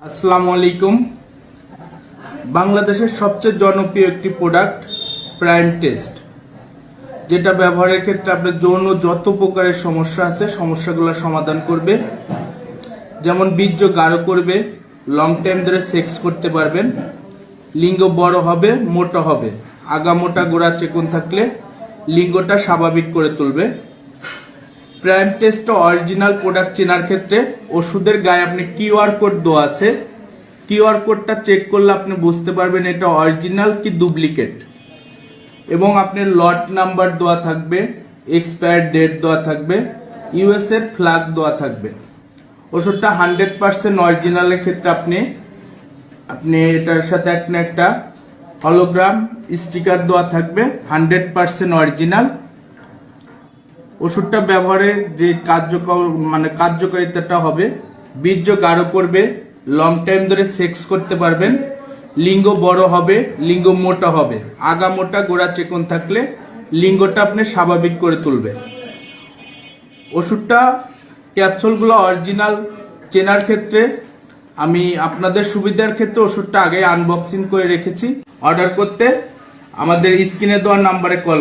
আসসালামু আলাইকুম। বাংলাদেশের সবচেয়ে জনপ্রিয় একটি প্রোডাক্ট প্রাইম টেস্ট, যেটা ব্যবহারের ক্ষেত্রে আপনার যৌন যত প্রকারের সমস্যা আছে সমস্যাগুলো সমাধান করবে। যেমন বীর্য গাঢ় করবে, লং টাইম ধরে সেক্স করতে পারবেন, লিঙ্গ বড় হবে, মোটা হবে, আগা মোটা গোড়া চিকন থাকলে লিঙ্গটা স্বাভাবিক করে তুলবে। প্রাইম টেস্ট অরিজিনাল প্রোডাক্ট চেনার ক্ষেত্রে ওষুধের গায়ে আপনি কিউআর কোড দেওয়া আছে, কিউআর কোডটা চেক করলে আপনি বুঝতে পারবেন এটা অরিজিনাল কি ডুপ্লিকেট। এবং আপনার লট নাম্বার দেওয়া থাকবে, এক্সপায়ার ডেট দেওয়া থাকবে, ইউএস এর ফ্ল্যাগ দেওয়া থাকবে। ওষুধটা 100% অরিজিনালের ক্ষেত্রে আপনি এটার সাথে একটা হলোগ্রাম স্টিকার দেওয়া থাকবে 100% অরিজিনাল। ওষুধটা ব্যবহারের যে কার্যকারিতাটা হবে, বীর্য গাঢ় করবে, লং টাইম ধরে সেক্স করতে পারবেন, লিঙ্গ বড় হবে, লিঙ্গ মোটা হবে, আগা মোটা গোড়া চিকন থাকলে লিঙ্গটা আপনি স্বাভাবিক করে তুলবে। ওষুধটা ক্যাপসুলগুলো অরিজিনাল চেনার ক্ষেত্রে আমি আপনাদের সুবিধার ক্ষেত্রে ওষুধটা আগে আনবক্সিং করে রেখেছি। অর্ডার করতে আমাদের স্ক্রিনে দেওয়া নাম্বারে কল